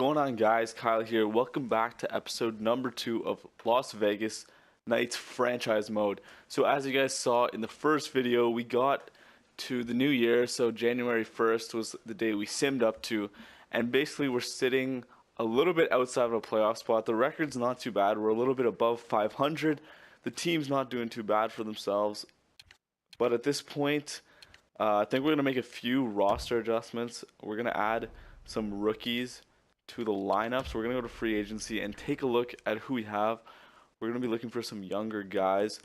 going on, guys? Kyle here. Welcome back to episode number 2 of Las Vegas Knights franchise mode. So as you guys saw in the first video, we got to the new year. So January 1st was the day we simmed up to, and basically we're sitting a little bit outside of a playoff spot. The record's not too bad. We're a little bit above 500. The team's not doing too bad for themselves. But at this point, I think we're going to make a few roster adjustments. We're going to add some rookies to the lineup. So we're going to go to free agency and take a look at who we have. We're going to be looking for some younger guys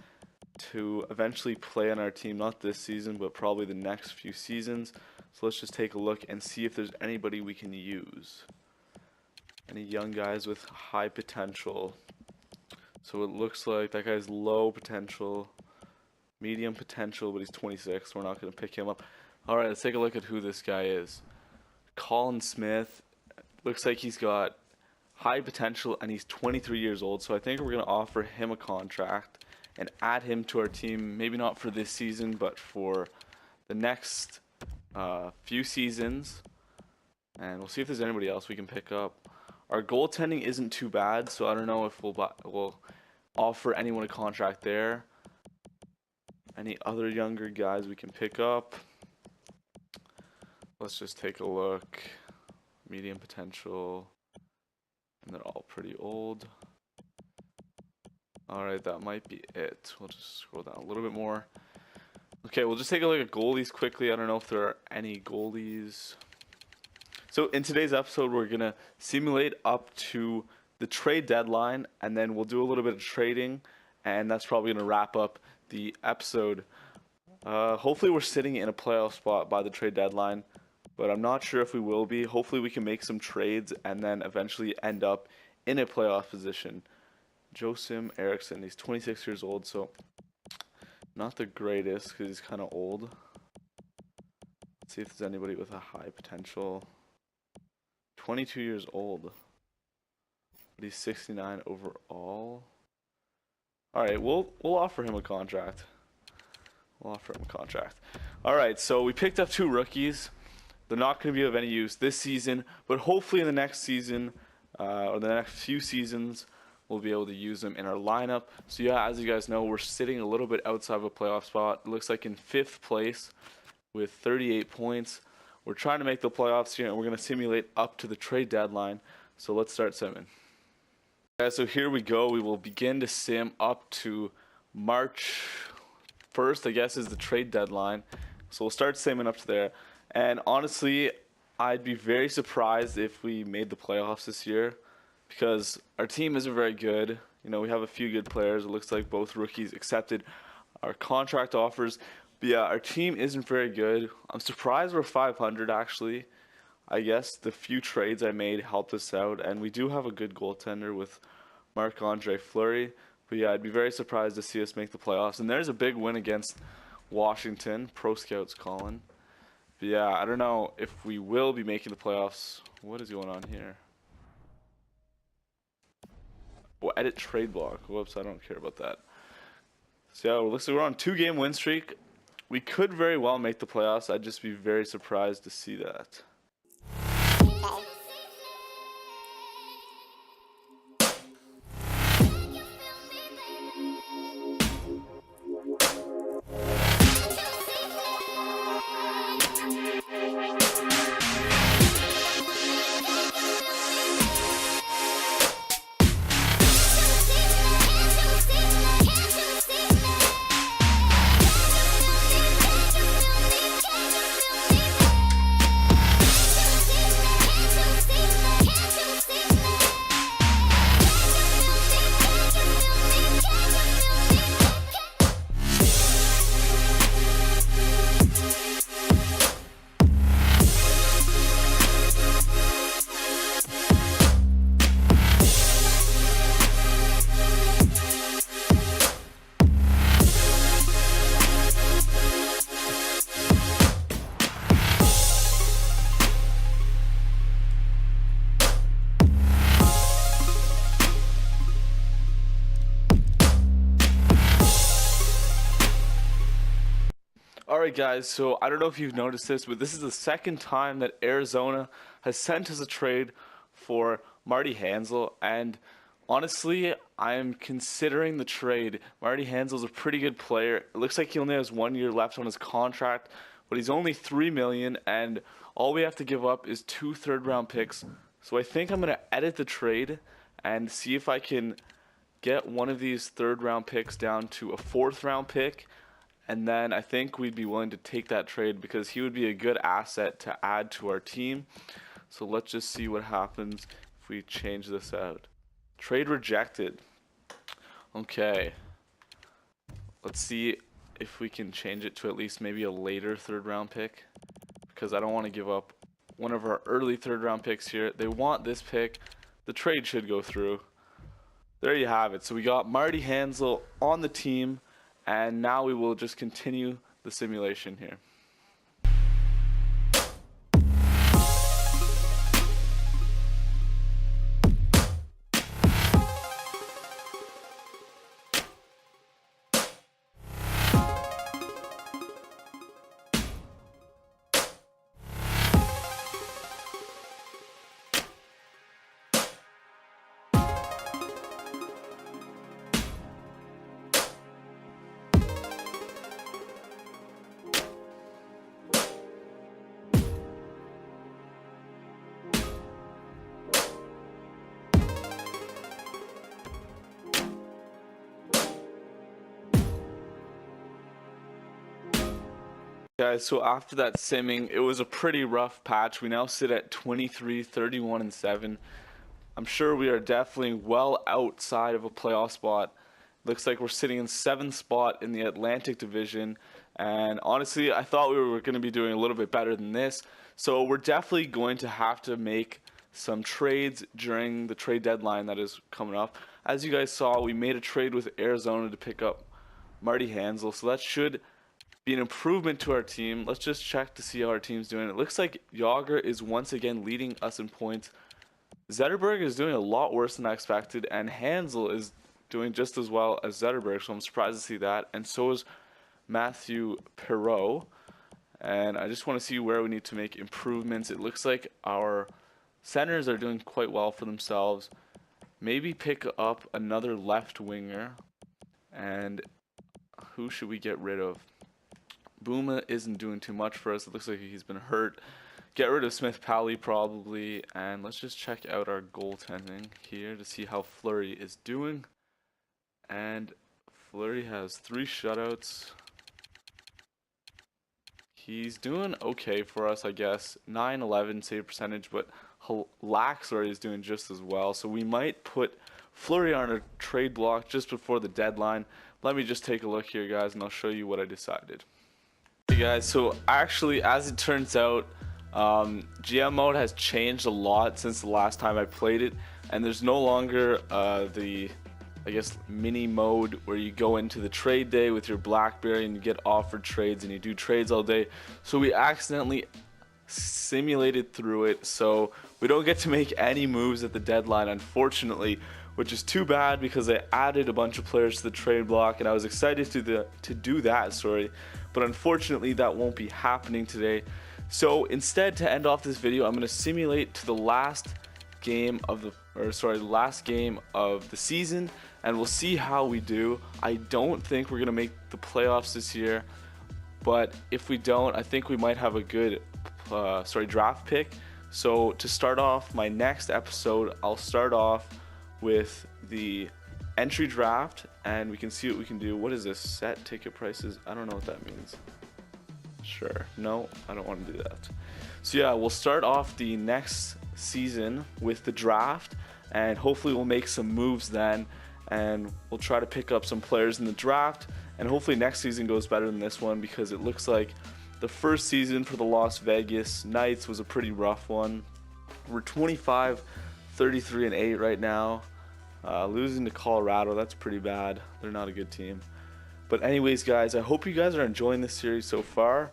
to eventually play on our team, not this season, but probably the next few seasons. So let's just take a look and see if there's anybody we can use. Any young guys with high potential. So it looks like that guy's low potential, medium potential, but he's 26. So we're not going to pick him up. All right, let's take a look at who this guy is. Colin Smith. Looks like he's got high potential and he's 23 years old. So I think we're going to offer him a contract and add him to our team. Maybe not for this season, but for the next few seasons. And we'll see if there's anybody else we can pick up. Our goaltending isn't too bad, so I don't know if we'll offer anyone a contract there. Any other younger guys we can pick up? Let's just take a look. Medium potential. And they're all pretty old. Alright, that might be it. We'll just scroll down a little bit more. Okay, we'll just take a look at goalies quickly. I don't know if there are any goalies. So in today's episode, we're going to simulate up to the trade deadline, and then we'll do a little bit of trading, and that's probably going to wrap up the episode. Hopefully we're sitting in a playoff spot by the trade deadline, but I'm not sure if we will be. Hopefully we can make some trades and then eventually end up in a playoff position. Josim Eriksson, he's 26 years old, so not the greatest because he's kind of old. Let's see if there's anybody with a high potential. 22 years old, but he's 69 overall. All right, we'll offer him a contract. All right, so we picked up 2 rookies. They're not going to be of any use this season, but hopefully in the next season or the next few seasons, we'll be able to use them in our lineup. So yeah, as you guys know, we're sitting a little bit outside of a playoff spot. It looks like in 5th place with 38 points. We're trying to make the playoffs here, and we're going to simulate up to the trade deadline. So let's start simming. Okay, so here we go. We will begin to sim up to March 1st, I guess, is the trade deadline. So we'll start simming up to there. And honestly, I'd be very surprised if we made the playoffs this year because our team isn't very good. You know, we have a few good players. It looks like both rookies accepted our contract offers. But yeah, our team isn't very good. I'm surprised we're 500 actually. I guess the few trades I made helped us out, and we do have a good goaltender with Marc-Andre Fleury. But yeah, I'd be very surprised to see us make the playoffs. And there's a big win against Washington. Pro Scouts calling. But yeah, I don't know if we will be making the playoffs. What is going on here? Oh, edit trade block. Whoops, I don't care about that. So yeah, looks like we're on 2-game win streak. We could very well make the playoffs. I'd just be very surprised to see that. Alright guys, so I don't know if you've noticed this, but this is the second time that Arizona has sent us a trade for Marty Hansel, and honestly, I'm considering the trade. Marty Hansel's a pretty good player. It looks like he only has 1 year left on his contract, but he's only $3 million, and all we have to give up is 2 third-round picks. So I think I'm gonna edit the trade and see if I can get one of these third-round picks down to a 4th-round pick, and then I think we'd be willing to take that trade because he would be a good asset to add to our team. So let's just see what happens if we change this out. Trade rejected. Okay. Let's see if we can change it to at least maybe a later 3rd-round pick, because I don't want to give up one of our early 3rd-round picks here. They want this pick. The trade should go through. There you have it. So we got Marty Hansel on the team, and now we will just continue the simulation here. Guys, so after that simming, it was a pretty rough patch. We now sit at 23, 31, and 7. I'm sure we are definitely well outside of a playoff spot. Looks like we're sitting in 7th spot in the Atlantic Division. And honestly, I thought we were going to be doing a little bit better than this. So we're definitely going to have to make some trades during the trade deadline that is coming up. As you guys saw, we made a trade with Arizona to pick up Marty Hansel. So that should be an improvement to our team. Let's just check to see how our team's doing. It looks like Yager is once again leading us in points. Zetterberg is doing a lot worse than I expected, and Hansel is doing just as well as Zetterberg, so I'm surprised to see that. And so is Matthew Perreault. And I just want to see where we need to make improvements. It looks like our centers are doing quite well for themselves. Maybe pick up another left winger. And who should we get rid of? Booma isn't doing too much for us. It looks like he's been hurt. Get rid of Smith Pally probably. And let's just check out our goaltending here to see how Fleury is doing. And Fleury has 3 shutouts. He's doing okay for us, I guess. 9-11 save percentage, but Laxler is doing just as well. So we might put Fleury on a trade block just before the deadline. Let me just take a look here, guys, and I'll show you what I decided. Hey guys, so actually, as it turns out, GM mode has changed a lot since the last time I played it, and there's no longer the, I guess, mini mode where you go into the trade day with your BlackBerry and you get offered trades and you do trades all day. So we accidentally simulated through it, so we don't get to make any moves at the deadline, unfortunately, which is too bad because I added a bunch of players to the trade block and I was excited to do that, but unfortunately that won't be happening today. So instead, to end off this video, I'm going to simulate to the last game of the season, and we'll see how we do. I don't think we're going to make the playoffs this year, but if we don't, I think we might have a good draft pick. So to start off my next episode, I'll start off with the entry draft, and we can see what we can do. What is this? Set ticket prices? I don't know what that means. Sure. No, I don't want to do that. So yeah, we'll start off the next season with the draft, and hopefully we'll make some moves then, and we'll try to pick up some players in the draft, and hopefully next season goes better than this one, because it looks like the first season for the Las Vegas Knights was a pretty rough one. We're 25, 33, and 8 right now. Losing to Colorado, that's pretty bad. They're not a good team. But anyways, guys, I hope you guys are enjoying this series so far.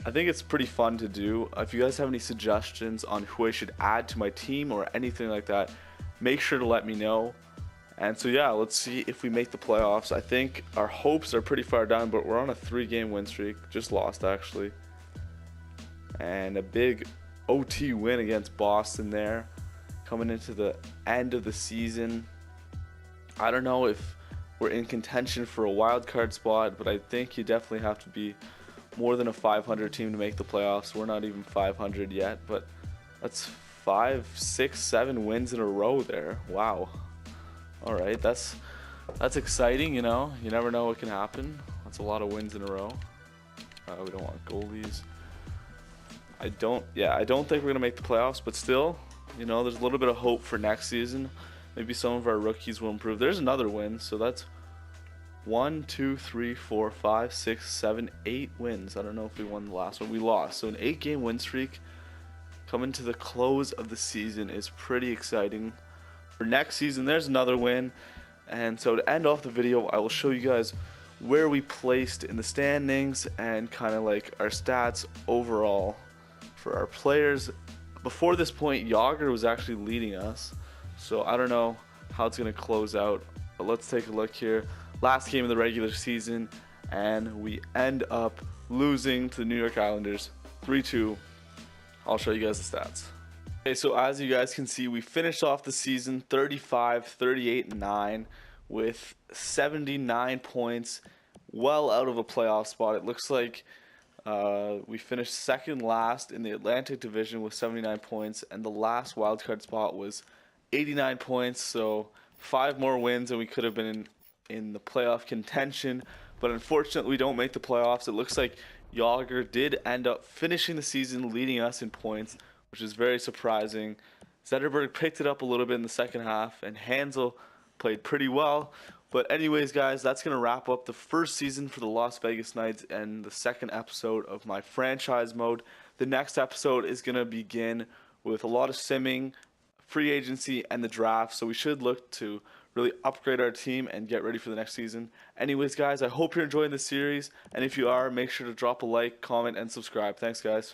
I think it's pretty fun to do. If you guys have any suggestions on who I should add to my team or anything like that, make sure to let me know. And so yeah, let's see if we make the playoffs. I think our hopes are pretty far down, but we're on a 3-game win streak. Just lost, actually. And a big OT win against Boston there. coming into the end of the season. I don't know if we're in contention for a wild card spot, but I think you definitely have to be more than a 500 team to make the playoffs. We're not even 500 yet, but that's 5, 6, 7 wins in a row there. Wow. All right, that's exciting. You know, you never know what can happen. That's a lot of wins in a row. We don't want goalies. I don't think we're gonna make the playoffs, but still, you know, there's a little bit of hope for next season. Maybe some of our rookies will improve. There's another win, so that's 1, 2, 3, 4, 5, 6, 7, 8 wins. I don't know if we won the last one. We lost. So an 8-game win streak coming to the close of the season is pretty exciting. For next season, there's another win. And so to end off the video, I will show you guys where we placed in the standings and kind of like our stats overall for our players. Before this point, Yager was actually leading us. So I don't know how it's going to close out. But let's take a look here. Last game of the regular season, and we end up losing to the New York Islanders 3-2. I'll show you guys the stats. Okay, so as you guys can see, we finished off the season 35, 38, and 9 with 79 points, well out of a playoff spot. It looks like we finished second last in the Atlantic Division with 79 points, and the last wildcard spot was 89 points, so 5 more wins and we could have been in the playoff contention, but unfortunately we don't make the playoffs. It looks like Yager did end up finishing the season leading us in points, which is very surprising. Zetterberg picked it up a little bit in the second half, and Hansel played pretty well. But anyways, guys, that's going to wrap up the first season for the Las Vegas Knights and the second episode of my franchise mode. The next episode is going to begin with a lot of simming, free agency, and the draft, so we should look to really upgrade our team and get ready for the next season. Anyways, guys, I hope you're enjoying the series, and if you are, make sure to drop a like, comment, and subscribe. Thanks, guys.